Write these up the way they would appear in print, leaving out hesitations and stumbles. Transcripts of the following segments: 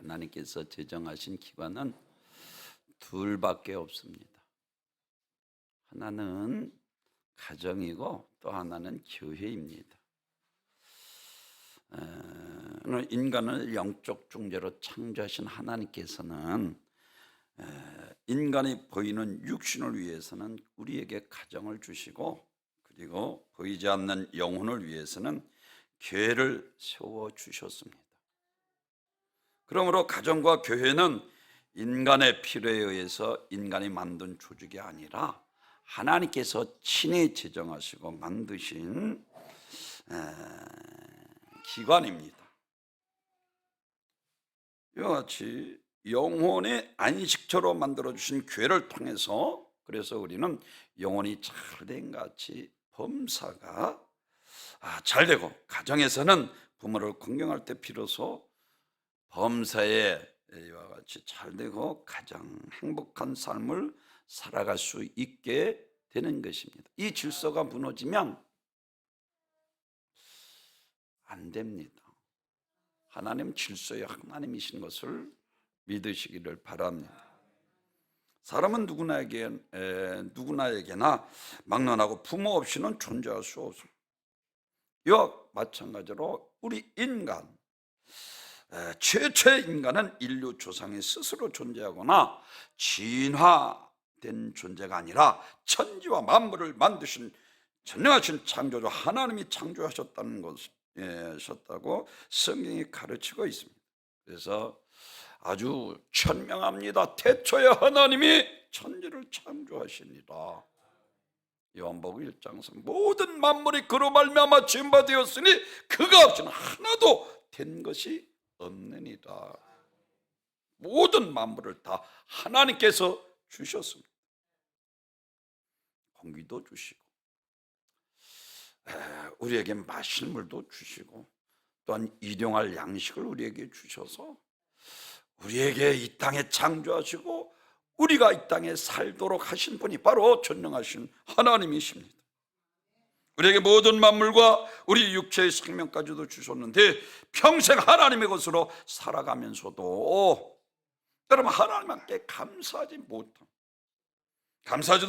하나님께서 제정하신 기관은 둘밖에 없습니다. 하나는 가정이고 또 하나는 교회입니다. 인간을 영적 중재로 창조하신 하나님께서는 인간이 보이는 육신을 위해서는 우리에게 가정을 주시고, 그리고 보이지 않는 영혼을 위해서는 교회를 세워주셨습니다. 그러므로 가정과 교회는 인간의 필요에 의해서 인간이 만든 조직이 아니라 하나님께서 친히 제정하시고 만드신 기관입니다. 이와 같이 영혼의 안식처로 만들어주신 교회를 통해서, 그래서 우리는 영혼이 잘된 같이 범사가 잘되고, 가정에서는 부모를 공경할 때 비로소 범사에 이와 같이 잘되고 가장 행복한 삶을 살아갈 수 있게 되는 것입니다. 이 질서가 무너지면 안 됩니다. 하나님 질서의 하나님이신 것을 믿으시기를 바랍니다. 사람은 누구나에게나 막론하고 부모 없이는 존재할 수 없습니다. 이와 마찬가지로 우리 인간, 최초의 인간은 인류 조상이 스스로 존재하거나 진화된 존재가 아니라 천지와 만물을 만드신 전능하신 창조주 하나님이 창조하셨다는 것이었다고 성경이 가르치고 있습니다. 그래서 아주 천명합니다. 태초에 하나님이 천지를 창조하시니라. 요한복음 1장 3, 모든 만물이 그로 말미암아 지은 바 되었으니 그가 없이는 하나도 된 것이 없느니라. 모든 만물을 다 하나님께서 주셨습니다. 공기도 주시고 우리에게 마실 물도 주시고, 또한 일용할 양식을 우리에게 주셔서 우리에게 이 땅에 창조하시고 우리가 이 땅에 살도록 하신 분이 바로 전능하신 하나님이십니다. 우리에게 모든 만물과 우리 육체의 생명까지도 주셨는데 평생 하나님의 것으로 살아가면서도 여러분, 하나님께 감사하지도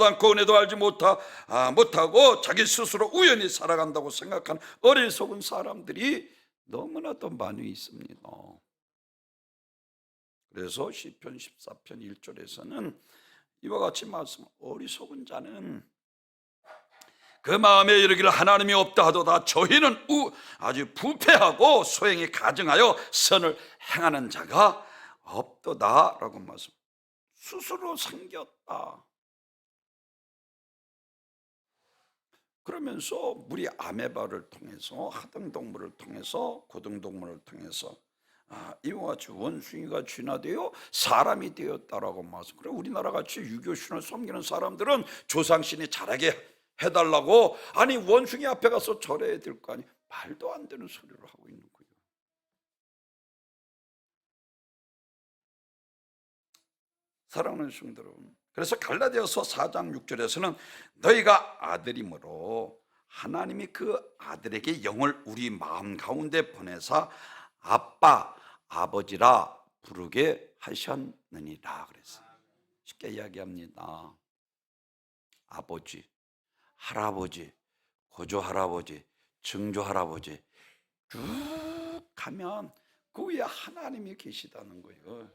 않고 은혜도 알지 못하고 자기 스스로 우연히 살아간다고 생각하는 어리석은 사람들이 너무나도 많이 있습니다. 그래서 시편 14편 1절에서는 이와 같이 말씀, 어리석은 자는 그 마음에 이르기를 하나님이 없다 하도다 저희는 아주 부패하고 소행이 가증하여 선을 행하는 자가 없도다 라고 말씀. 스스로 생겼다. 그러면서 우리 아메바를 통해서, 하등동물을 통해서, 고등동물을 통해서 이와 같이 원숭이가 진화되어 사람이 되었다라고 말씀. 그래, 우리나라 같이 유교신을 섬기는 사람들은 조상신이 자라게 해달라고, 아니 원숭이 앞에 가서 절해야 될 거 아니, 말도 안 되는 소리를 하고 있는 거예요. 사랑하는 성도 여러분, 그래서 갈라디아서 4장 6절에서는 너희가 아들이므로 하나님이 그 아들에게 영을 우리 마음 가운데 보내사 아빠, 아버지라 부르게 하셨느니라 그랬어요. 쉽게 이야기합니다. 아버지, 할아버지, 고조할아버지, 증조할아버지 쭉 가면 그 위에 하나님이 계시다는 거예요.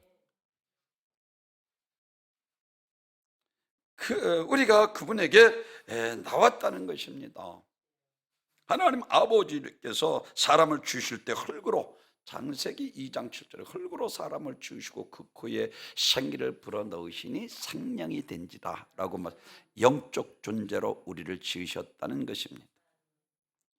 우리가 그분에게 나왔다는 것입니다. 하나님 아버지께서 사람을 지으실 때 흙으로, 창세기 2장 7절에 흙으로 사람을 지으시고 그 코에 생기를 불어넣으시니 생명이 된지다 라고 영적 존재로 우리를 지으셨다는 것입니다.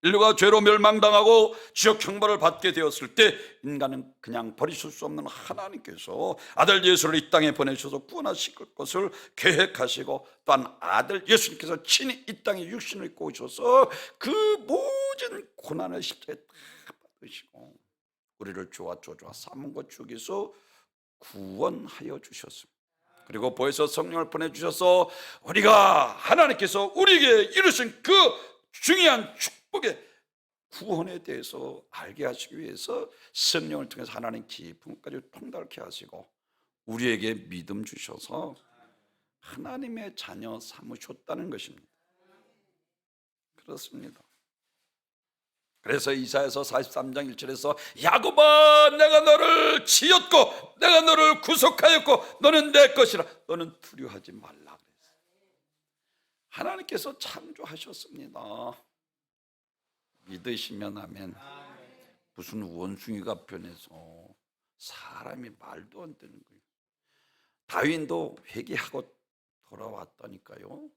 인류가 죄로 멸망당하고 지옥 형벌을 받게 되었을 때 인간은 그냥 버리실 수 없는 하나님께서 아들 예수를 이 땅에 보내셔서 구원하실 것을 계획하시고, 또한 아들 예수님께서 친히 이 땅에 육신을 입고 오셔서 그 모든 고난을 십자가에 다 받으시고 우리를 주와 저주와 삼은 것 중에서 구원하여 주셨습니다. 그리고 보혜사 성령을 보내주셔서 우리가 하나님께서 우리에게 이루신 그 중요한 축복의 구원에 대해서 알게 하시기 위해서 성령을 통해서 하나님 깊은 것까지 통달케 하시고 우리에게 믿음 주셔서 하나님의 자녀 삼으셨다는 것입니다. 그렇습니다. 그래서 이사야서 43장 1절에서 야곱아, 내가 너를 지었고 내가 너를 구속하였고 너는 내 것이라, 너는 두려워하지 말라 그랬어요. 하나님께서 창조하셨습니다. 믿으시면 아멘. 무슨 원숭이가 변해서 사람이 말도 안 되는 거예요. 다윈도 회개하고 돌아왔다니까요.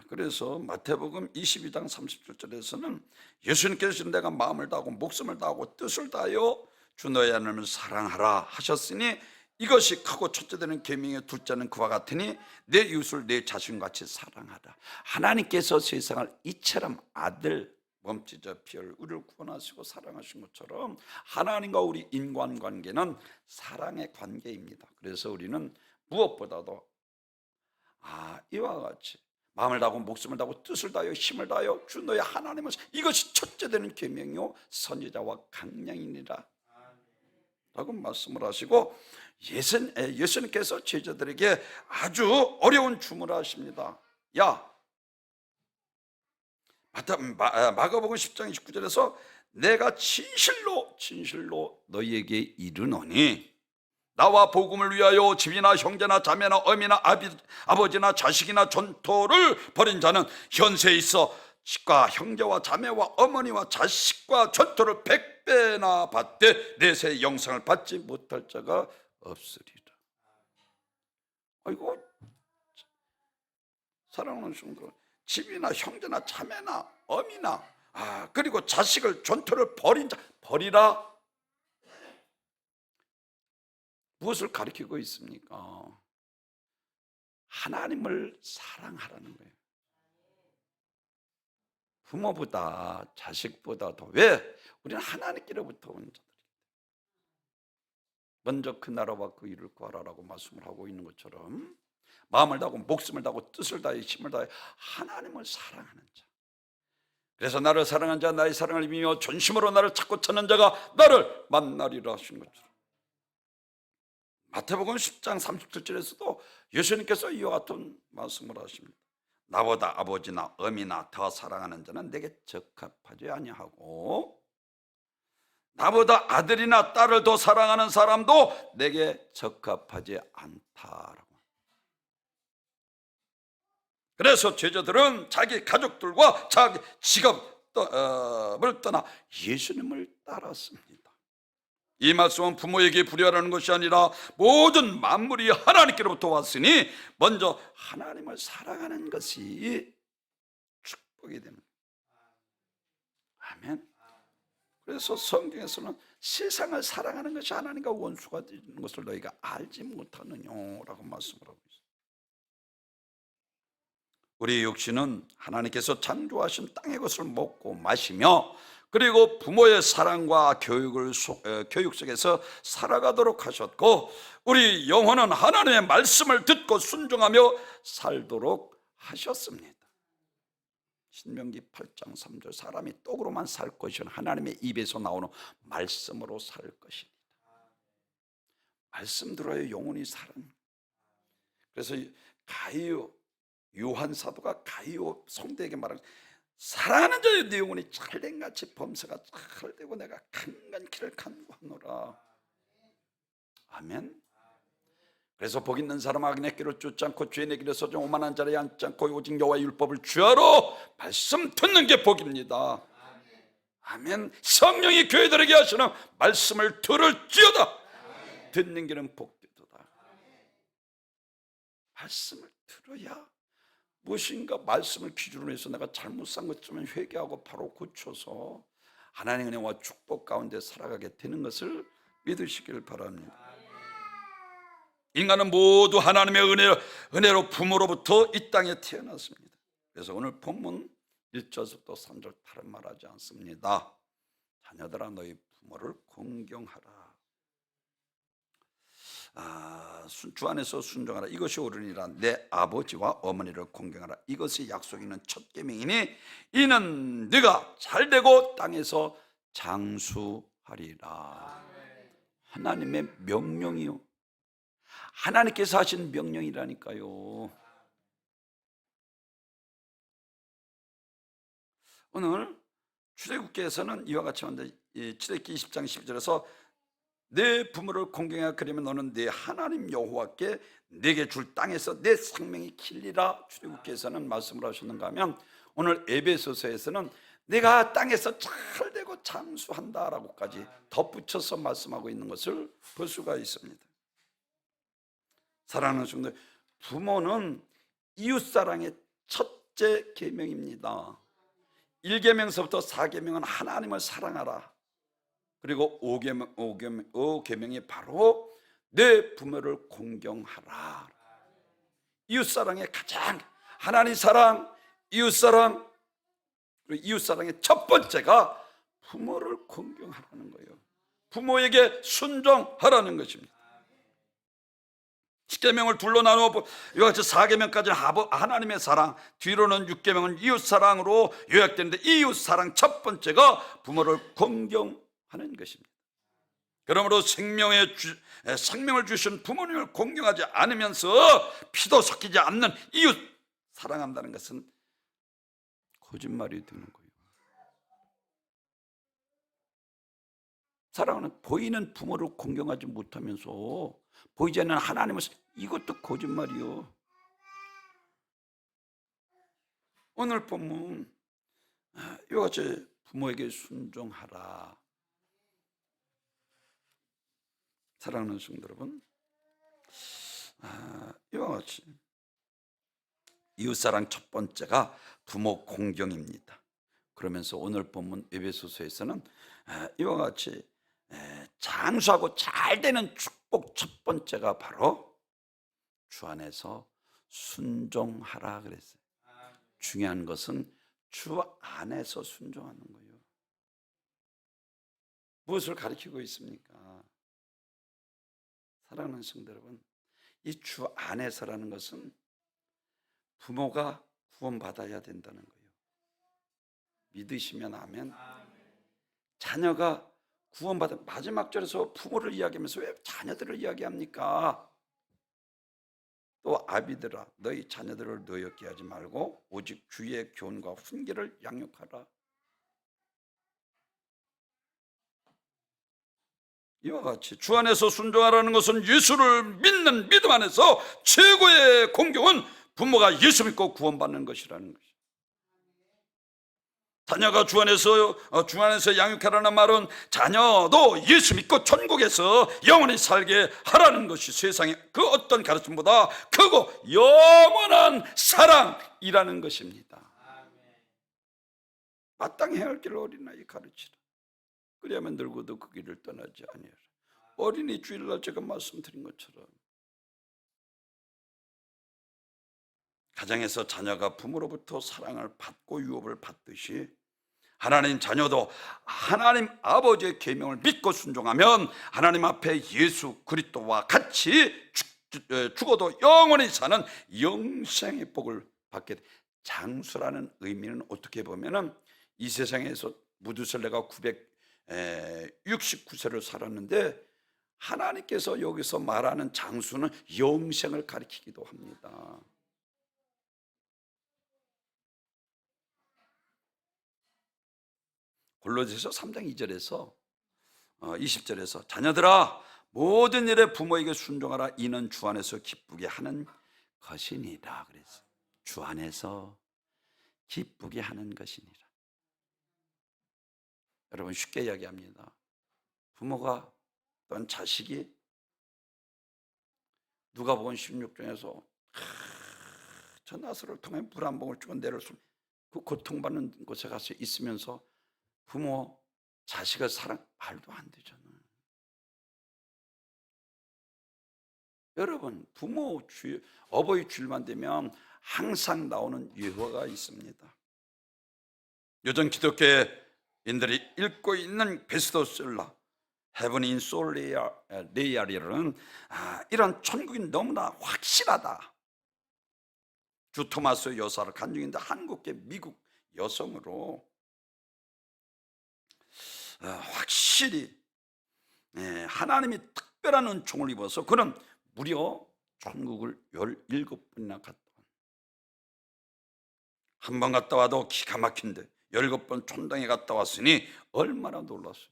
그래서 마태복음 22장 37절에서는 예수님께서 내가 마음을 다하고 목숨을 다하고 뜻을 다하여 주 너의 하나님을 사랑하라 하셨으니 이것이 크고 첫째 되는 계명의 둘째는 그와 같으니 내 이웃을 내 자신같이 사랑하라. 하나님께서 세상을 이처럼 아들 몸짓어 피를 우리를 구원하시고 사랑하신 것처럼 하나님과 우리 인간관계는 사랑의 관계입니다. 그래서 우리는 무엇보다도 이와 같이 마음을 다하고 목숨을 다하고 뜻을 다하여 힘을 다하여 주 너의 하나님을, 이것이 첫째 되는 계명이요 선지자와 강령이니라 라고 말씀을 하시고, 예수님께서 제자들에게 아주 어려운 주문을 하십니다. 마가복음 10장 29절에서 내가 진실로 너희에게 이르노니 나와 복음을 위하여 집이나 형제나 자매나 어미나 아버지나 자식이나 전토를 벌인 자는 현세에 있어 집과 형제와 자매와 어머니와 자식과 전토를 100배나 받되 내세의 영생을 받지 못할 자가 없으리라. 아이고, 사랑하는 순간 집이나 형제나 자매나 어미나 그리고 자식을 전토를 벌인 자, 버리라. 무엇을 가리키고 있습니까? 하나님을 사랑하라는 거예요. 부모보다 자식보다 더. 왜? 우리는 하나님께로부터 온 자들이기 때문에. 먼저 그 나라와 그 일을 구하라라고 말씀을 하고 있는 것처럼 마음을 다하고 목숨을 다하고 뜻을 다해 힘을 다해 하나님을 사랑하는 자. 그래서 나를 사랑한 자 나의 사랑을 믿으며 전심으로 나를 찾고 찾는 자가 나를 만나리라 하신 것처럼 마태복음 10장 37절에서도 예수님께서 이와 같은 말씀을 하십니다. 나보다 아버지나 어미나 더 사랑하는 자는 내게 적합하지 아니하고 나보다 아들이나 딸을 더 사랑하는 사람도 내게 적합하지 않다라고. 그래서 제자들은 자기 가족들과 자기 직업을 떠나 예수님을 따랐습니다. 이 말씀은 부모에게 불효하라는 것이 아니라 모든 만물이 하나님께로부터 왔으니 먼저 하나님을 사랑하는 것이 축복이 되는 거예요. 아멘. 그래서 성경에서는 세상을 사랑하는 것이 하나님과 원수가 되는 것을 너희가 알지 못하느냐라고 말씀을 하고 있어요. 우리 육신은 하나님께서 창조하신 땅의 것을 먹고 마시며 그리고 부모의 사랑과 교육 속에서 살아가도록 하셨고, 우리 영혼은 하나님의 말씀을 듣고 순종하며 살도록 하셨습니다. 신명기 8장 3절 사람이 떡으로만 살 것이 아니라 하나님의 입에서 나오는 말씀으로 살 것입니다. 말씀 들어야 영혼이 살아납니다. 그래서 요한 사도가 가이오 성도에게 말하는 사랑하는 자의 내 영혼이 찰랭같이 범사가 잘 되고 내가 강간키를 간구하노라. 아멘. 그래서 복 있는 사람 악인의 길을 쫓지 않고 죄인의 길에 서지 오만한 자리에 앉지 않고 오직 여호와의 율법을 주하러 말씀 듣는 게 복입니다. 아멘. 성령이 교회들에게 하시는 말씀을 들을지어다. 듣는 길은 복되도다. 말씀을 들어야 무엇인가 말씀을 기준으로 해서 내가 잘못 산 것쯤은 회개하고 바로 고쳐서 하나님의 은혜와 축복 가운데 살아가게 되는 것을 믿으시길 바랍니다. 인간은 모두 하나님의 은혜로 부모로부터 이 땅에 태어났습니다. 그래서 오늘 본문 1절부터 3절 다른 말하지 않습니다. 자녀들아 너희 부모를 공경하라. 주 안에서 순종하라. 이것이 옳으니라. 내 아버지와 어머니를 공경하라. 이것이 약속 있는 첫 계명이니 이는 네가 잘되고 땅에서 장수하리라. 하나님의 명령이요. 하나님께서 하신 명령이라니까요. 오늘 출애굽기에서는 이와 같이 하는데, 출애굽기 20장 12절에서 내 부모를 공경하여 그러면 너는 네 하나님 여호와께 내게 줄 땅에서 내 생명이 길리라. 출애굽기에서는 말씀을 하셨는가 하면, 오늘 에베소서에서는 내가 땅에서 잘되고 장수한다라고까지 덧붙여서 말씀하고 있는 것을 볼 수가 있습니다. 사랑하는 성도들, 부모는 이웃사랑의 첫째 계명입니다. 1계명서부터 4계명은 하나님을 사랑하라. 그리고 5계명이 바로 내 부모를 공경하라. 이웃사랑의 가장, 하나님 사랑, 이웃사랑, 그리고 이웃사랑의 첫 번째가 부모를 공경하라는 거예요. 부모에게 순종하라는 것입니다. 10계명을 둘로 나누어 이와 같이 4계명까지는 하나님의 사랑, 뒤로는 6계명은 이웃사랑으로 요약되는데, 이웃사랑 첫 번째가 부모를 공경하는 것입니다. 그러므로 생명을 주신 부모님을 공경하지 않으면서 피도 섞이지 않는 이웃 사랑한다는 것은 거짓말이 되는 거예요. 사랑하는, 보이는 부모를 공경하지 못하면서 보이지 않는 하나님을, 이것도 거짓말이요. 오늘 본문 이와 같이 부모에게 순종하라. 사랑하는 성도 여러분, 이와 같이 이웃사랑 첫 번째가 부모 공경입니다. 그러면서 오늘 본문 에베소서에서는 이와 같이 장수하고 잘되는 축복 첫 번째가 바로 주 안에서 순종하라 그랬어요. 중요한 것은 주 안에서 순종하는 거예요. 무엇을 가리키고 있습니까? 사랑하는 성도 여러분, 이 주 안에서라는 것은 부모가 구원받아야 된다는 거예요. 믿으시면 아멘. 자녀가 구원받은, 마지막 절에서 부모를 이야기하면서 왜 자녀들을 이야기합니까? 또 아비들아, 너희 자녀들을 노엽게 하지 말고 오직 주의 교훈과 훈계를 양육하라. 이와 같이 주 안에서 순종하라는 것은 예수를 믿는 믿음 안에서 최고의 공경은 부모가 예수 믿고 구원받는 것이라는 것이죠. 자녀가 주 안에서 양육하라는 말은 자녀도 예수 믿고 천국에서 영원히 살게 하라는 것이 세상의 그 어떤 가르침보다 크고 영원한 사랑이라는 것입니다. 마땅히 행할 길을 어린아이 가르치라. 그래야만 늙어도 그 길을 떠나지 아니하라. 어린이 주일날 제가 말씀드린 것처럼 가정에서 자녀가 부모로부터 사랑을 받고 유업을 받듯이 하나님 자녀도 하나님 아버지의 계명을 믿고 순종하면 하나님 앞에 예수 그리스도와 같이 죽어도 영원히 사는 영생의 복을 받게 돼. 장수라는 의미는 어떻게 보면은 이 세상에서 무두셀레가 969세를 살았는데 하나님께서 여기서 말하는 장수는 영생을 가리키기도 합니다. 골로새서 3장 2절에서 20절에서 자녀들아 모든 일에 부모에게 순종하라. 이는 주 안에서 기쁘게 하는 것이니라 그랬어요. 주 안에서 기쁘게 하는 것이니라. 여러분 쉽게 이야기합니다. 부모가 또는 자식이 누가복음 16장에서 저 나사로를 통해 물 한 봉을 주고 내를 그 고통받는 곳에 가서 있으면서 부모 자식을 사랑, 말도 안 되잖아요. 여러분 부모 어버이 주일만 되면 항상 나오는 유화가 있습니다. 요즘 기독교인들이 읽고 있는 베스트셀러 헤븐 인 솔레이아리는 이런 천국이 너무나 확실하다. 주 토마스 여사를 간증인데 한국계 미국 여성으로 확실히 하나님이 특별한 은총을 입어서 그는 무려 천국을 17번이나 갔다. 한 번 갔다 와도 기가 막힌데 17번 천당에 갔다 왔으니 얼마나 놀랐어요.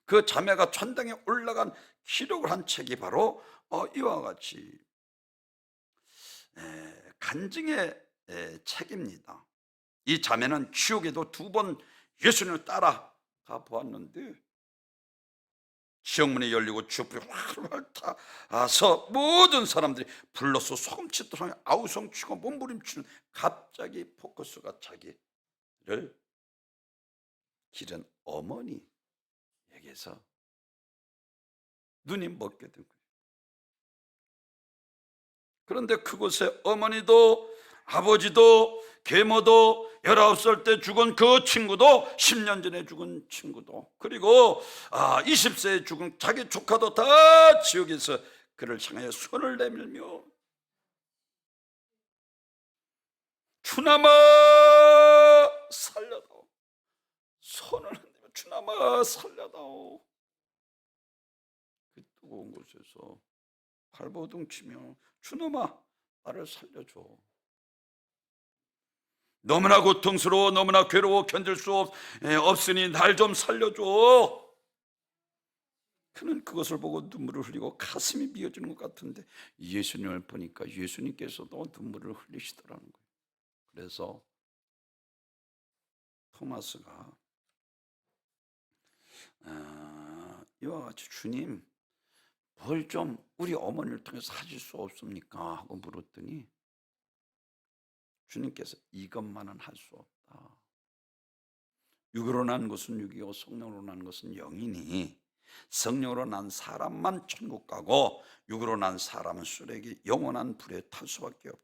그 자매가 천당에 올라간 기록을 한 책이 바로 이와 같이 간증의 책입니다. 이 자매는 지옥에도 2번 예수님을 따라가 보았는데 지옥문이 열리고 지옥불이 활활 타서 모든 사람들이 불러서 소금치도록 아우성치고 몸부림치는 갑자기 포커스가 자기를 기른 어머니에게서 눈이 먹게 된 거예요. 그런데 그곳에 어머니도 아버지도 계모도 19살 때 죽은 그 친구도 10년 전에 죽은 친구도 그리고 20세에 죽은 자기 조카도 다 지옥에서 그를 향하여 손을 내밀며 주나마 살려다오, 손을 흔들며 주나마 살려다오. 그 뜨거운 곳에서 발버둥 치며 주나마 나를 살려줘. 너무나 고통스러워 너무나 괴로워 견딜 수 없으니 날 좀 살려줘. 그는 그것을 보고 눈물을 흘리고 가슴이 미어지는 것 같은데 예수님을 보니까 예수님께서도 눈물을 흘리시더라는 거예요. 그래서 토마스가 이와 같이 주님 뭘 좀 우리 어머니를 통해서 하실 수 없습니까? 하고 물었더니 주님께서 이것만은 할 수 없다. 육으로 난 것은 육이요 성령으로 난 것은 영이니 성령으로 난 사람만 천국 가고 육으로 난 사람은 쓰레기 영원한 불에 탈 수밖에 없다.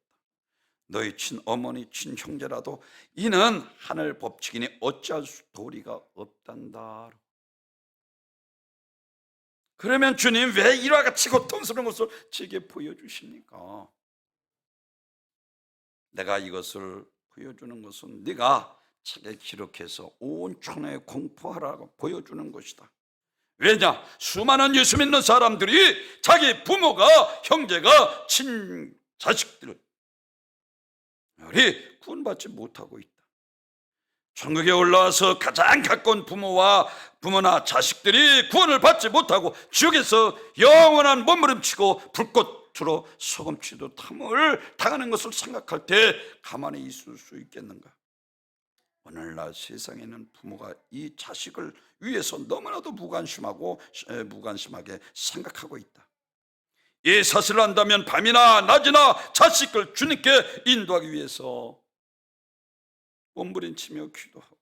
너희 친어머니 친형제라도 이는 하늘 법칙이니 어찌할 도리가 없단다. 그러면 주님 왜 이와 같이 고통스러운 것을 제게 보여주십니까? 내가 이것을 보여주는 것은 네가 책에 기록해서 온 천하에 공포하라고 보여주는 것이다. 왜냐? 수많은 예수 믿는 사람들이 자기 부모가 형제가 친자식들을 구원받지 못하고 있다. 천국에 올라와서 가장 가까운 부모나 자식들이 구원을 받지 못하고 지옥에서 영원한 몸부림치고 불꽃으로 소금치도 탐을 당하는 것을 생각할 때 가만히 있을 수 있겠는가? 오늘날 세상에는 부모가 이 자식을 위해서 너무나도 무관심하게 생각하고 있다. 이 사실을 안다면 밤이나 낮이나 자식을 주님께 인도하기 위해서 몸부림치며 기도하고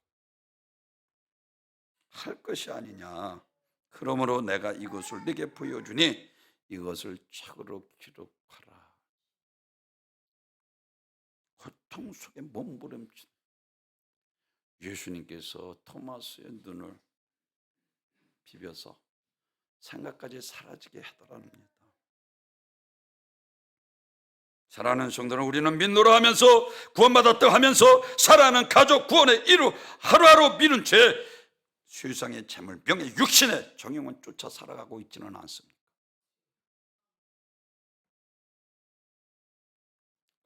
할 것이 아니냐. 그러므로 내가 이것을 네게 보여주니 이것을 책으로 기록하라. 고통 속에 몸부림친 예수님께서 토마스의 눈을 비벼서 생각까지 사라지게 하더랍니다. 사랑하는 성도는 우리는 믿노라 하면서 구원받았다 하면서 살아가는 가족 구원의 이루 하루하루 미는 채 세상의 재물, 명예, 육신의 정욕을 쫓아 살아가고 있지는 않습니다.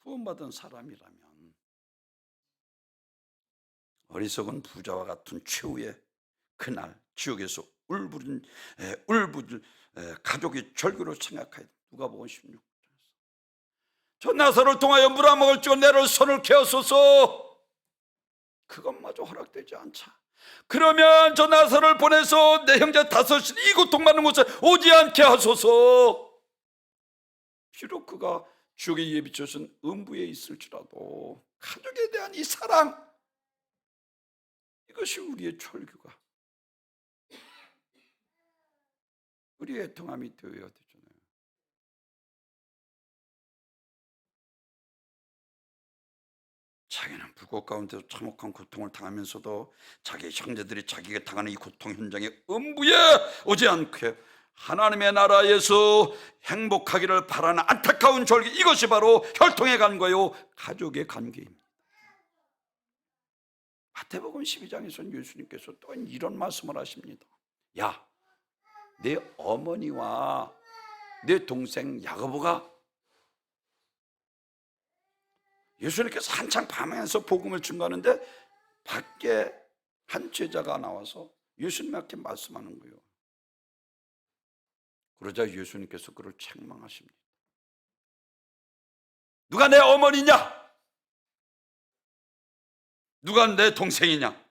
구원받은 사람이라면 어리석은 부자와 같은 최후의 그날 지옥에서 울부짖 가족이 절규로 생각하여 누가복음 16장 저 나사로를 통하여 물어먹을지고 내를 손을 캐었소서. 그것마저 허락되지 않자. 그러면 저 나사로를 보내서 내 형제 5이 이 고통받는 곳에 오지 않게 하소서. 비록 그가 지옥의 예비처신 음부에 있을지라도 가족에 대한 이 사랑, 이것이 우리의 철교가, 우리의 애통함이 되어야 되잖아요. 자기는 불꽃 가운데서 참혹한 고통을 당하면서도 자기 형제들이 자기가 당하는 이 고통 현장에 음부에 오지 않게 하나님의 나라에서 행복하기를 바라는 안타까운 절기, 이것이 바로 혈통의 간과요 가족의 관계입니다. 마태복음 12장에서는 예수님께서 또 이런 말씀을 하십니다. 야, 내 어머니와 내 동생 야고보가, 예수님께서 한창 밤에서 복음을 증거하는데 밖에 한 제자가 나와서 예수님께 말씀하는 거예요. 그러자 예수님께서 그를 책망하십니다. 누가 내 어머니냐? 누가 내 동생이냐?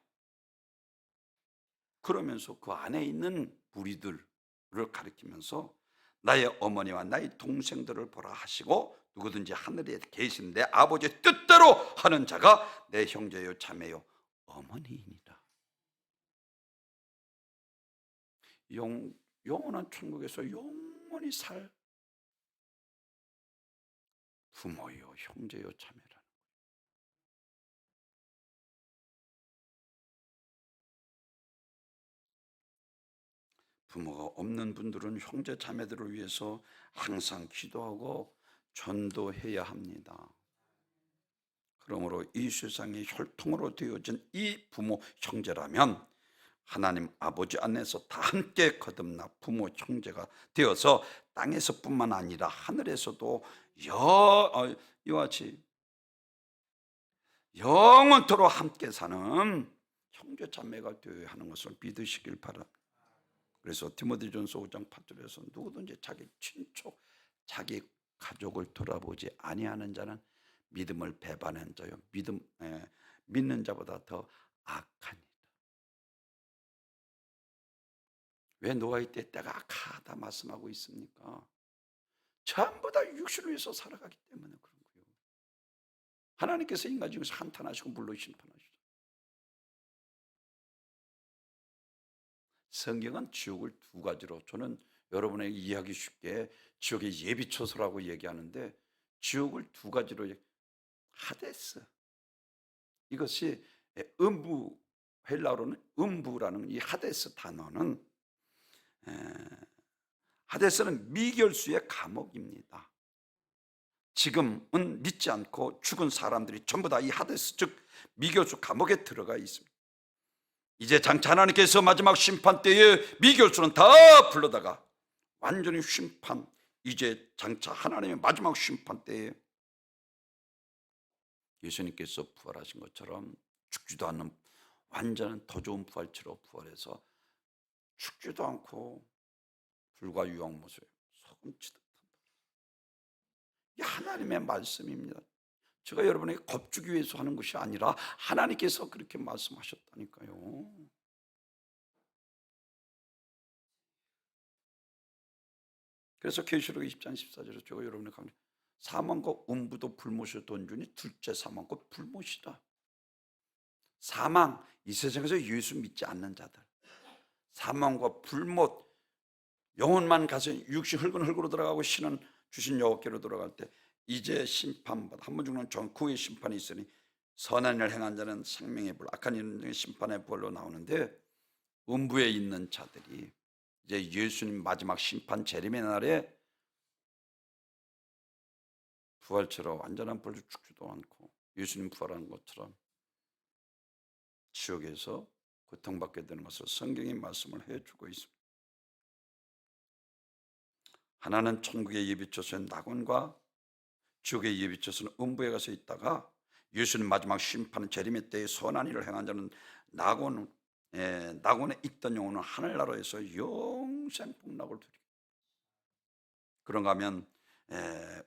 그러면서 그 안에 있는 무리들을 가리키면서 나의 어머니와 나의 동생들을 보라 하시고 누구든지 하늘에 계신 내 아버지의 뜻대로 하는 자가 내 형제요 자매요 어머니이니라. 영원한 천국에서 영원히 살 부모요 형제요 자매라. 부모가 없는 분들은 형제 자매들을 위해서 항상 기도하고 전도해야 합니다. 그러므로 이 세상의 혈통으로 되어진 이 부모 형제라면 하나님 아버지 안에서 다 함께 거듭나 부모 형제가 되어서 땅에서뿐만 아니라 하늘에서도 이와 같이 영원토록 함께 사는 형제 자매가 되어야 하는 것을 믿으시길 바랍니다. 그래서 디모데전서 5장 8절에서 누구든지 자기 친족, 자기 가족을 돌아보지 아니하는 자는 믿음을 배반한 자요 믿는 자보다 더 악하니라. 왜 노아의 때가 악하다 말씀하고 있습니까? 전부 다 육신을 위해서 살아가기 때문에 그런 거예요. 하나님께서 인간 중에서 한탄하시고 물로 심판하시죠. 성경은 지옥을 두 가지로, 저는 여러분에게 이해하기 쉽게 지옥의 예비초소라고 얘기하는데 지옥을 두 가지로, 하데스, 이것이 음부, 헬라어로는 음부라는 이 하데스 단어는, 하데스는 미결수의 감옥입니다. 지금은 믿지 않고 죽은 사람들이 전부 다 이 하데스, 즉 미결수 감옥에 들어가 있습니다. 이제 장차 하나님께서 마지막 심판 때에 미결수는 다 불러다가 완전히 심판, 이제 장차 하나님의 마지막 심판 때에 예수님께서 부활하신 것처럼 죽지도 않는 완전한 더 좋은 부활체로 부활해서 죽지도 않고 불과 유황 모습에 소금치듯 한다. 이 하나님의 말씀입니다. 제가 여러분에게 겁주기 위해서 하는 것이 아니라 하나님께서 그렇게 말씀하셨다니까요. 그래서 계시록 20장 14절에 제가 여러분에게 강조, 사망과 음부도 불못으로 던주니 둘째 사망 곧 불못이다. 사망, 이 세상에서 예수 믿지 않는 자들, 사망과 불못, 영혼만 가서 육신 흙은 흙으로 들어가고 신은 주신 여호와께로 돌아갈 때 이제 심판받아 한 번 죽는 전 후의 심판이 있으니 선한 일을 행한 자는 생명의 불, 악한 일은 심판의 불로 나오는데, 음부에 있는 자들이 이제 예수님 마지막 심판 재림의 날에 부활처럼 완전한 불로 죽지도 않고 예수님 부활한 것처럼 지옥에서 고통받게 되는 것을 성경이 말씀을 해주고 있습니다. 하나는 천국의 예비초소인 낙원과 지옥의 예비초소는 음부에 가서 있다가 예수님 마지막 심판 재림의 때에 선한 일을 행한 자는 낙원에 있던 영혼은 하늘나라에서 영생 복락을 누리게. 그런가 하면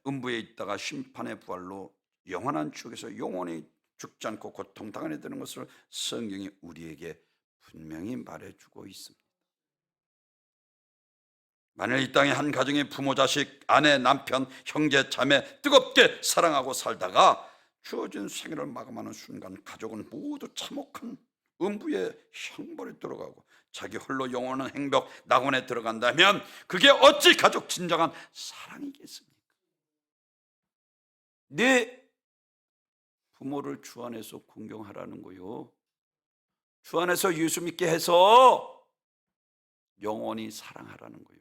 음부에 있다가 심판의 부활로 영원한 지옥에서 영원히 죽지 않고 고통당하게 되는 것을 성경이 우리에게 분명히 말해주고 있습니다. 만일 이 땅에 한 가정의 부모, 자식, 아내, 남편, 형제, 자매 뜨겁게 사랑하고 살다가 주어진 생애를 마감하는 순간 가족은 모두 참혹한 음부의 형벌에 들어가고 자기 홀로 영원한 행복 낙원에 들어간다면 그게 어찌 가족 진정한 사랑이겠습니까? 내 부모를 주 안에서 공경하라는 거요. 주 안에서 예수 믿게 해서 영원히 사랑하라는 거요.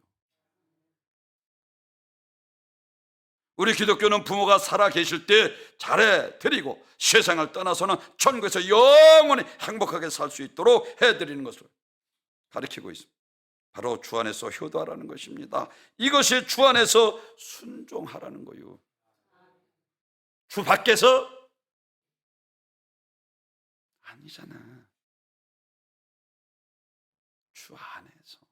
우리 기독교는 부모가 살아 계실 때 잘해 드리고 세상을 떠나서는 천국에서 영원히 행복하게 살 수 있도록 해드리는 것을 가르치고 있습니다. 바로 주 안에서 효도하라는 것입니다. 이것이 주 안에서 순종하라는 거요. 주 밖에서 아니잖아. 주 안에서.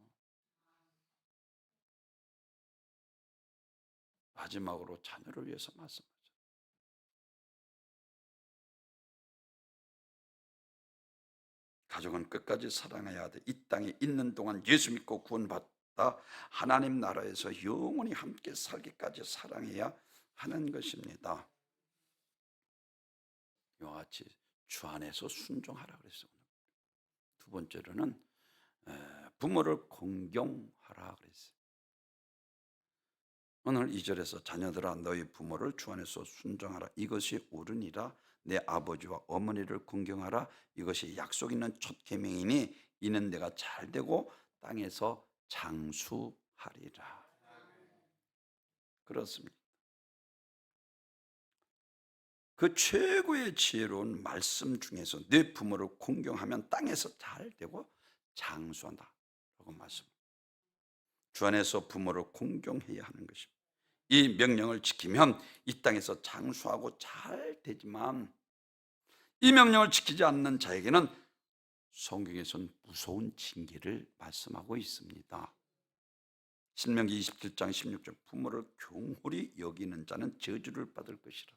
마지막으로 자녀를 위해서 말씀하죠. 가족은 끝까지 사랑해야 돼. 이 땅에 있는 동안 예수 믿고 구원받다 하나님 나라에서 영원히 함께 살기까지 사랑해야 하는 것입니다. 이와 같이 주 안에서 순종하라 그랬어요. 두 번째로는 부모를 공경하라 그랬어요. 오늘 2절에서 자녀들아 너희 부모를 주 안에서 순종하라. 이것이 옳으니라. 내 아버지와 어머니를 공경하라. 이것이 약속 있는 첫 계명이니 이는 내가 잘되고 땅에서 장수하리라. 그렇습니다. 그 최고의 지혜로운 말씀 중에서 내 부모를 공경하면 땅에서 잘되고 장수한다 라고 말씀. 주 안에서 부모를 공경해야 하는 것입니다. 이 명령을 지키면 이 땅에서 장수하고 잘 되지만 이 명령을 지키지 않는 자에게는 성경에서는 무서운 징계를 말씀하고 있습니다. 신명기 27장 16절 부모를 경홀히 여기는 자는 저주를 받을 것이라.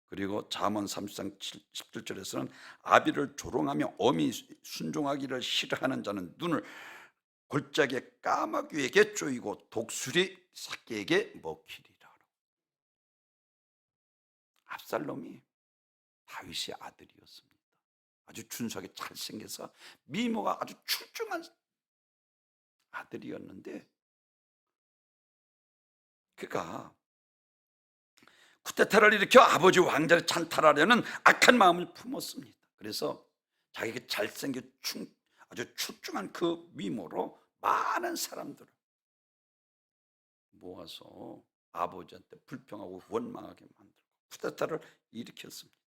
그리고 잠언 30장 17절에서는 아비를 조롱하며 어미 순종하기를 싫어하는 자는 눈을 골짜기에 까마귀에게 쪼이고 독수리 새끼에게 먹히리라. 압살롬이 다윗의 아들이었습니다. 아주 준수하게 잘생겨서 미모가 아주 출중한 아들이었는데 그가 쿠데타를 일으켜 아버지 왕자를 찬탈하려는 악한 마음을 품었습니다. 그래서 자기가 잘생겨 아주 출중한 그 미모로 많은 사람들을 모아서 아버지한테 불평하고 원망하게 만들고 쿠데타를 일으켰습니다.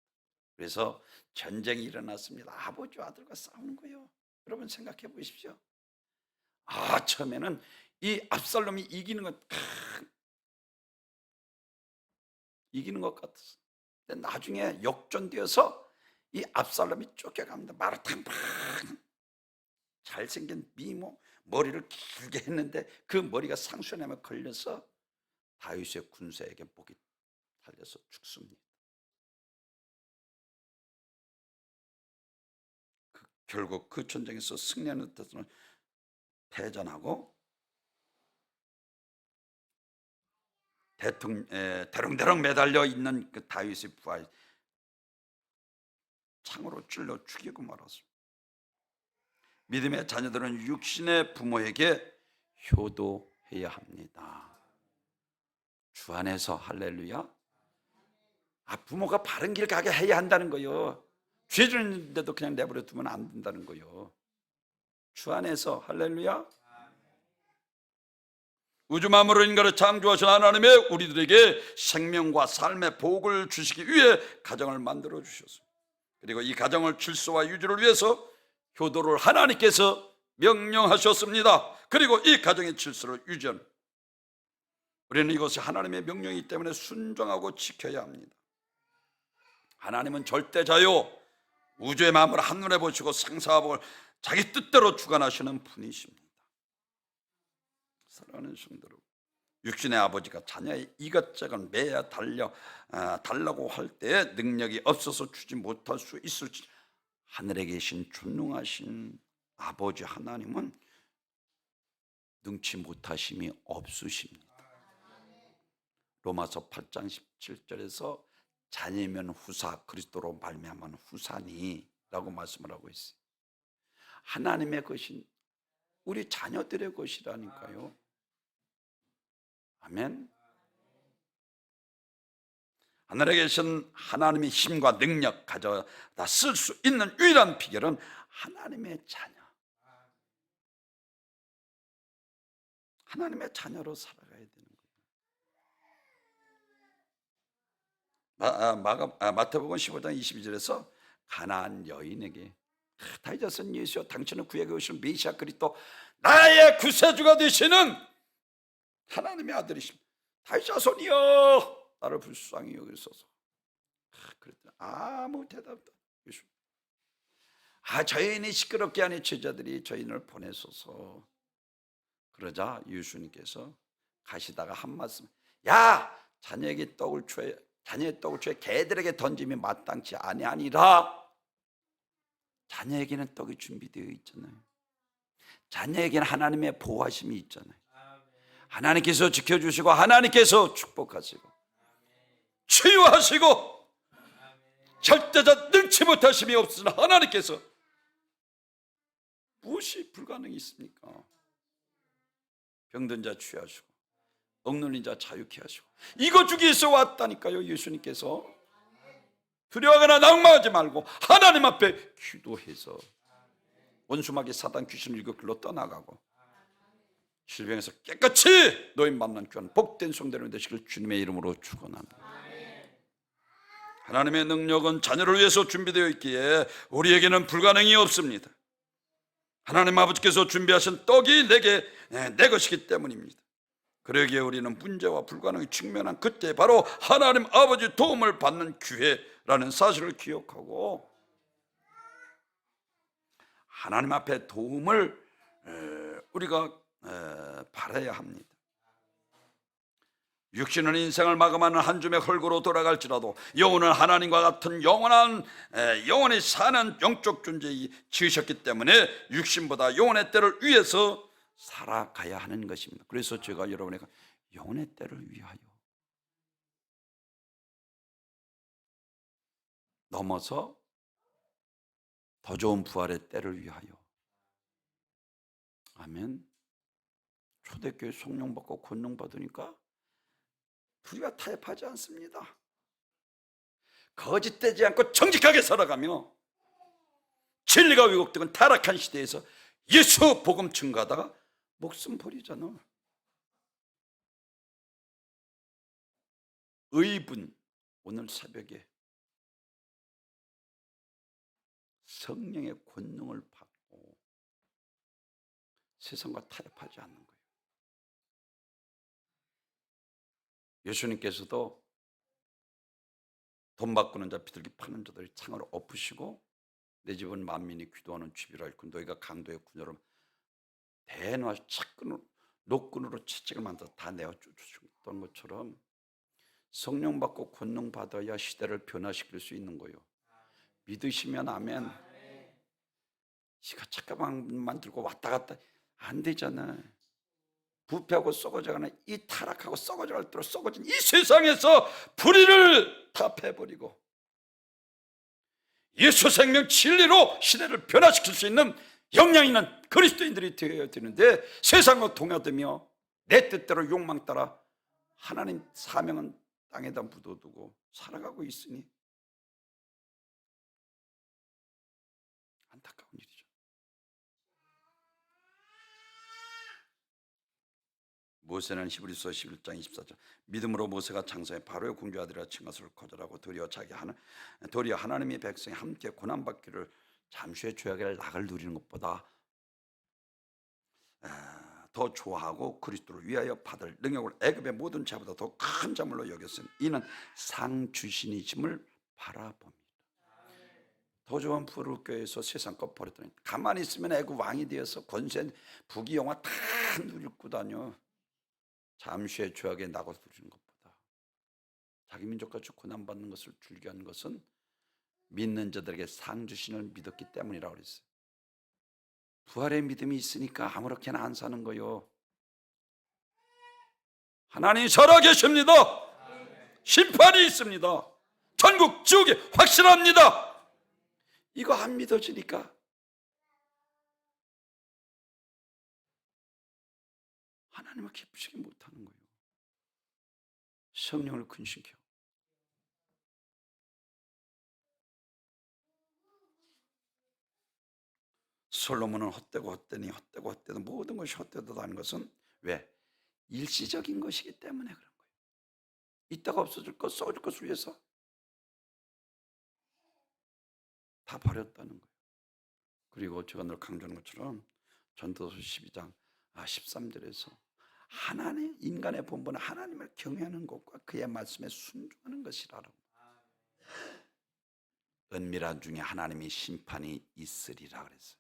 그래서 전쟁이 일어났습니다. 아버지와 아들과 싸우는 거예요. 여러분 생각해 보십시오. 처음에는 이 압살롬이 이기는 것 같았어. 근데 나중에 역전되어서 이 압살롬이 쫓겨갑니다. 마라탕 잘생긴 미모, 머리를 길게 했는데 그 머리가 상수염에 걸려서 다윗의 군사에게 목이 달려서 죽습니다. 결국 그 전쟁에서 승리하는 데서는 패전하고 대롱대롱 매달려 있는 그 다윗의 부하 창으로 찔러 죽이고 말았습니다. 믿음의 자녀들은 육신의 부모에게 효도해야 합니다. 주 안에서 할렐루야. 부모가 바른 길 가게 해야 한다는 거요. 죄 짓는데도 그냥 내버려 두면 안 된다는 거요. 주 안에서 할렐루야. 우주 만물을 인간을 창조하신 하나님의 우리들에게 생명과 삶의 복을 주시기 위해 가정을 만들어 주셨습니다. 그리고 이 가정을 질서와 유지를 위해서 효도를 하나님께서 명령하셨습니다. 그리고 이 가정의 질서를 유지하는 우리는 이것이 하나님의 명령이기 때문에 순종하고 지켜야 합니다. 하나님은 절대자요 우주의 마음을 한눈에 보시고 생사화복을 자기 뜻대로 주관하시는 분이십니다. 사랑하는 성도 여러분, 육신의 아버지가 자녀의 이것저것 매야 달라고 할 때 능력이 없어서 주지 못할 수 있을지 하늘에 계신 존중하신 아버지 하나님은 능치 못하심이 없으십니다. 로마서 8장 17절에서 자녀면 후사 그리스도로 말미암은 후사니 라고 말씀을 하고 있어요. 하나님의 것인 우리 자녀들의 것이라니까요. 아멘. 하늘에 계신 하나님의 힘과 능력 가져다 쓸 수 있는 유일한 비결은 하나님의 자녀, 하나님의 자녀로 살아가야 되는 거예요. 마태복음 15장 22절에서 가나안 여인에게 다윗의 son 예수여 당신은 구약에 오신 메시아 그리스도 나의 구세주가 되시는 하나님의 아들이십니다. 다윗 자손이여 나를 불쌍히 여기소서. 그랬더니 아무 대답도 예수. 저 여인이 시끄럽게 하니 제자들이 저 여인을 보내소서. 그러자 예수님께서 가시다가 한 말씀, 야 자녀의 떡을 주에 개들에게 던짐이 마땅치 아니하니라. 자녀에게는 떡이 준비되어 있잖아요. 자녀에게는 하나님의 보호하심이 있잖아요. 하나님께서 지켜주시고 하나님께서 축복하시고 치유하시고 절대자 능치 못하심이 없으나 하나님께서 무엇이 불가능이 있습니까? 병든 자 치유하시고 억눌린 자 자유케 하시고 이거 주기 위해서 왔다니까요. 예수님께서 두려워하거나 낙망하지 말고 하나님 앞에 기도해서 원수마귀 사단 귀신을 일곱 길로 떠나가고 질병에서 깨끗이 노임 받는 귀한 복된 성도님 되시길 주님의 이름으로 축원합니다. 하나님의 능력은 자녀를 위해서 준비되어 있기에 우리에게는 불가능이 없습니다. 하나님 아버지께서 준비하신 떡이 내 것이기 때문입니다. 그러기에 우리는 문제와 불가능에 직면한 그때 바로 하나님 아버지 도움을 받는 기회라는 사실을 기억하고 하나님 앞에 도움을 우리가 바라야 합니다. 육신은 인생을 마감하는 한 줌의 흙으로 돌아갈지라도 영혼은 하나님과 같은 영원히 사는 영적 존재이 지으셨기 때문에 육신보다 영혼의 때를 위해서 살아가야 하는 것입니다. 그래서 제가 여러분에게 영혼의 때를 위하여 넘어서 더 좋은 부활의 때를 위하여. 아멘. 초대교회 성령받고 권능받으니까 우리가 타협하지 않습니다. 거짓되지 않고 정직하게 살아가며 진리가 왜곡되고 타락한 시대에서 예수 복음 증거하다가 목숨 버리잖아. 의분, 오늘 새벽에 성령의 권능을 받고 세상과 타협하지 않는 거예요. 예수님께서도 돈 바꾸는 자 비둘기 파는 자들이 창을 엎으시고 내 집은 만민이 기도하는 집이라 했고 너희가 강도의 군여로 대놓아 착근으로 노끈으로 채찍을 만들어 다 내어 쫓아주던 것처럼 성령 받고 권능 받아야 시대를 변화시킬 수 있는 거예요. 믿으시면 아멘. 지가 잠깐만 만들고 왔다 갔다 안 되잖아. 부패하고 썩어져가는 이 타락하고 썩어져갈 대로 썩어진 이 세상에서 불의를 다 패버리고 예수 생명 진리로 시대를 변화시킬 수 있는 역량 있는 그리스도인들이 되어야 되는데 세상과 동요되며 내 뜻대로 욕망 따라 하나님 사명은 땅에다 묻어두고 살아가고 있으니 안타까운 일이죠. 모세는 히브리서 11장 24절 믿음으로 모세가 장성해 바로의 공주 아들이라 칭 것을 거절하고 도리어 하나님의 백성이 함께 고난받기를 잠시의 죄악의 낙을 누리는 것보다 더 좋아하고 그리스도를 위하여 받을 능력을 애굽의 모든 자보다 더 큰 자물로 여겼으니 이는 상 주신이심을 바라봅니다. 더 좋은 부르교에서 세상 것 버렸더니 가만히 있으면 애굽 왕이 되어서 권세 부귀 영화 다 누리고 다녀. 잠시의 죄악의 낙을 누리는 것보다 자기 민족같이 고난받는 것을 즐겨하는 것은 믿는 자들에게 상 주신을 믿었기 때문이라고 그랬어요. 부활의 믿음이 있으니까 아무렇게나 안 사는 거요. 하나님이 살아계십니다. 심판이 있습니다. 천국 지옥이 확실합니다. 이거 안 믿어지니까 하나님을 기쁘시게 못하는 거예요. 성령을 근심케 하고 솔로몬은 헛되고 헛되니 헛되고 헛되도 모든 것이 헛되도 하는 것은 왜? 일시적인 것이기 때문에 그런 거예요. 이따가 없어질 것, 썩을 것을 위해서 다 버렸다는 거예요. 그리고 제가 늘 강조하는 것처럼 전도서 12장 13절에서 하나님, 인간의 본분은 하나님을 경외하는 것과 그의 말씀에 순종하는 것이라고. 은밀한 중에 하나님이 심판이 있으리라 그랬어요.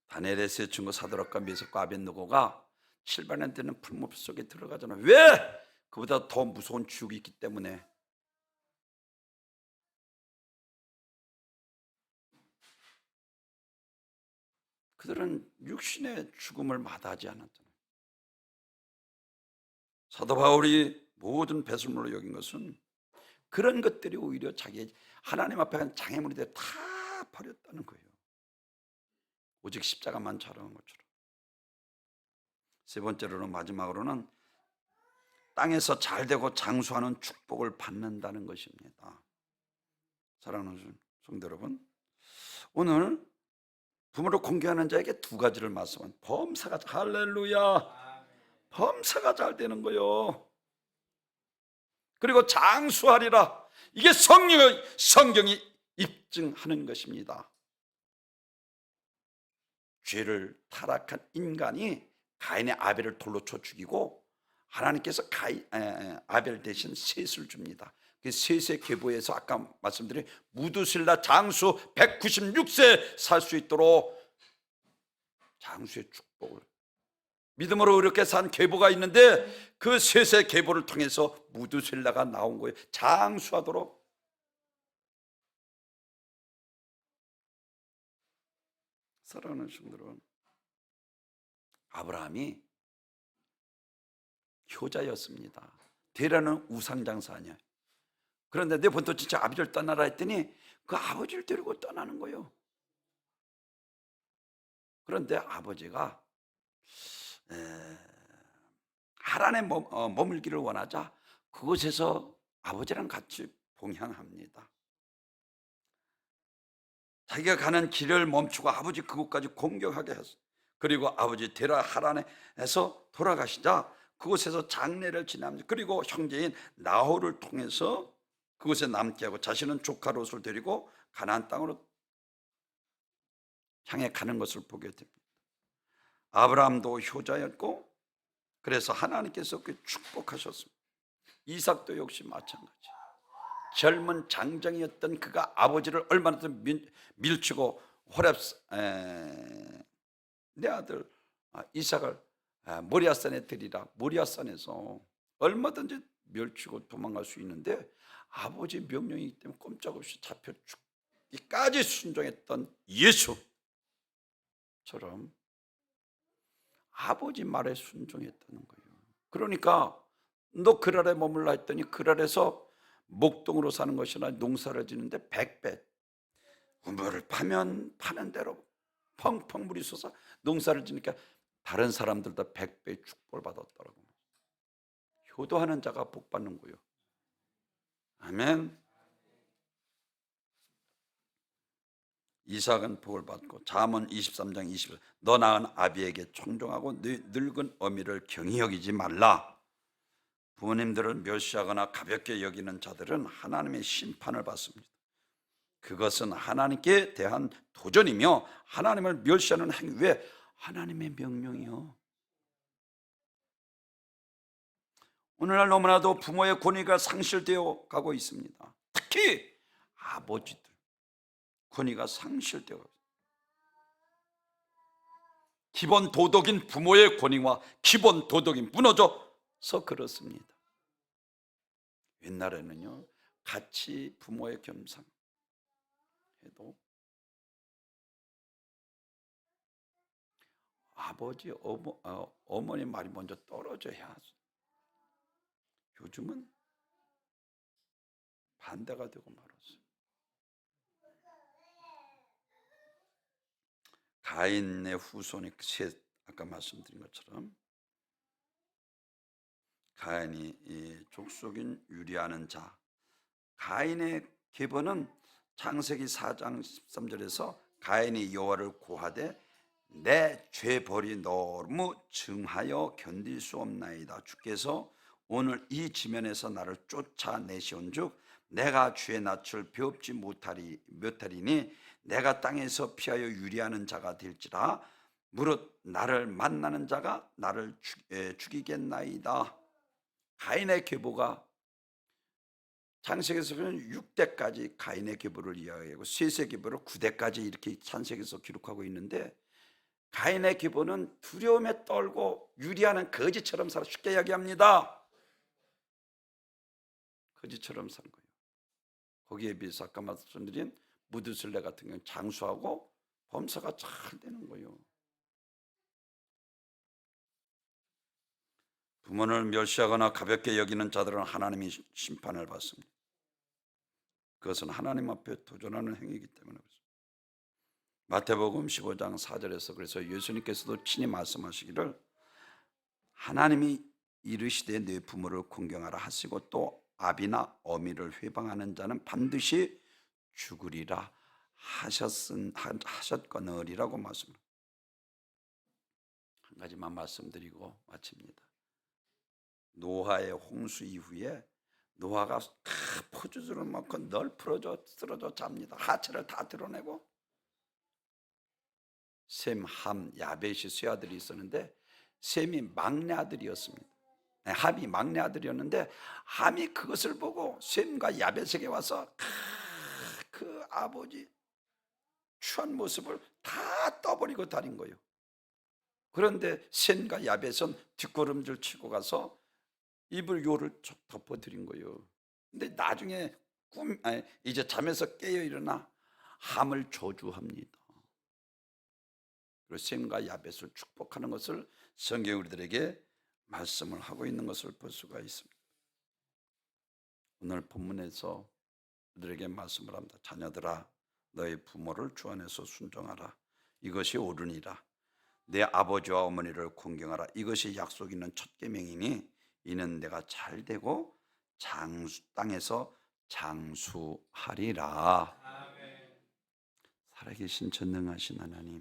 다니엘의 세 친구 사드락과 메삭과 아벳느고가 700년 되는 풀무 속에 들어가잖아요. 왜? 그보다 더 무서운 지옥이 있기 때문에. 그들은 육신의 죽음을 마다하지 않았잖아요. 사도 바울이 모든 배설물로 여긴 것은 그런 것들이 오히려 자기 하나님 앞에 간 장애물이 돼 다 버렸다는 거예요. 오직 십자가만 자랑한 것처럼. 세 번째로는, 마지막으로는 땅에서 잘되고 장수하는 축복을 받는다는 것입니다. 사랑하는 성도 여러분, 오늘 부모를 공경하는 자에게 두 가지를 말씀한 범사가, 할렐루야, 범사가 잘 되는 거요. 그리고 장수하리라. 이게 성경이 입증하는 것입니다. 죄를 타락한 인간이 가인의 아벨을 돌로 쳐 죽이고 하나님께서 아벨 대신 셋을 줍니다. 그 셋의 계보에서 아까 말씀드린 무두실라 장수 196세 살 수 있도록 장수의 축복을, 믿음으로 이렇게 산 계보가 있는데 그 셋의 계보를 통해서 무두실라가 나온 거예요. 장수하도록. 사랑하는 성도들은, 아브라함이 효자였습니다. 대라는 우상장사 아니야. 그런데 내 본토 진짜 아버지를 떠나라 했더니 그 아버지를 데리고 떠나는 거예요. 그런데 아버지가 하란에 머물기를 원하자 그곳에서 아버지랑 같이 봉향합니다. 자기가 가는 길을 멈추고 아버지 그곳까지 공격하게 했어요. 그리고 아버지 데라 하란에서 돌아가시자 그곳에서 장례를 지납니다. 그리고 형제인 나홀을 통해서 그곳에 남게 하고 자신은 조카 롯을 데리고 가나안 땅으로 향해 가는 것을 보게 됩니다. 아브라함도 효자였고 그래서 하나님께서 그 축복하셨습니다. 이삭도 역시 마찬가지. 젊은 장정이었던 그가 아버지를 얼마나 더 밀치고 내 아들 이삭을 모리아산에 드리라. 모리아산에서 얼마든지 멸치고 도망갈 수 있는데 아버지 명령이기 때문에 꼼짝없이 잡혀 죽기까지 순종했던 예수처럼 아버지 말에 순종했다는 거예요. 그러니까 너 그랄에 머물라 했더니 그랄에서 목동으로 사는 것이나 농사를 짓는데 100배, 우물을 파면 파는 대로 펑펑 물이 솟아 농사를 지니까 다른 사람들도 100배 축복을 받았더라고요. 효도하는 자가 복 받는 거예요. 아멘. 이삭은 복을 받고 잠언 23장 20절 너 낳은 아비에게 청종하고 늙은 어미를 경히 여기지 말라. 부모님들을 멸시하거나 가볍게 여기는 자들은 하나님의 심판을 받습니다. 그것은 하나님께 대한 도전이며 하나님을 멸시하는 행위. 왜? 하나님의 명령이요. 오늘날 너무나도 부모의 권위가 상실되어 가고 있습니다. 특히 아버지들 권위가 상실되어 가고 있습니다. 기본 도덕인 부모의 권위와 기본 도덕이 무너져서 그렇습니다. 옛날에는요 같이 부모의 겸상 해도 아버지 어머니 말이 먼저 떨어져야 하죠. 요즘은 반대가 되고 말았어요. 가인의 후손이 셋, 아까 말씀드린 것처럼 가인이 이 족속인 유리하는 자. 가인의 계보는 창세기 4장 13절에서 가인이 여호와를 고하되 내 죄벌이 너무 증하여 견딜 수 없나이다. 주께서 오늘 이 지면에서 나를 쫓아내시온즉 내가 주의 낯을 배웁지 못하리니 내가 땅에서 피하여 유리하는 자가 될지라. 무릇 나를 만나는 자가 나를 죽이겠나이다. 가인의 계보가 창세기에서 보면 6대까지 가인의 계보를 이야기하고 셋의 계보를 9대까지 이렇게 창세기에서 기록하고 있는데, 가인의 계보는 두려움에 떨고 유리하는 거지처럼 살아. 쉽게 이야기합니다. 거지처럼 사는 거예요. 거기에 비해서 아까 말씀드린 무드슬레 같은 경우는 장수하고 범사가 잘 되는 거예요. 부모를 멸시하거나 가볍게 여기는 자들은 하나님이 심판을 받습니다. 그것은 하나님 앞에 도전하는 행위이기 때문에 그렇습니다. 마태복음 15장 4절에서 그래서 예수님께서도 친히 말씀하시기를 하나님이 이르시되 네 부모를 공경하라 하시고 또 아비나 어미를 회방하는 자는 반드시 죽으리라 하셨거느리라고 말씀합니다. 한 가지만 말씀드리고 마칩니다. 노아의 홍수 이후에 노아가 포주주를 먹고 널 풀어줘 쓰러져 잡니다. 하체를 다 드러내고 셈, 함, 야벳이 세 아들이 있었는데 셈이 막내 아들이었습니다. 함이 막내 아들이었는데 함이 그것을 보고 셈과 야벳에게 와서 그 아버지 추한 모습을 다 떠버리고 다닌 거예요. 그런데 셈과 야벳은 뒷걸음질 치고 가서 입을 요를 덮어드린 거예요. 근데 나중에 이제 잠에서 깨어 일어나 함을 저주합니다. 그리고 셈과 야벳을 축복하는 것을 성경이 우리들에게 말씀을 하고 있는 것을 볼 수가 있습니다. 오늘 본문에서 우리들에게 말씀을 합니다. 자녀들아 너희 부모를 주 안에서 순종하라. 이것이 옳으니라. 내 아버지와 어머니를 공경하라. 이것이 약속 있는 첫 계명이니 이는 내가 잘 되고 땅에서 장수하리라. 살아계신 전능하신 하나님,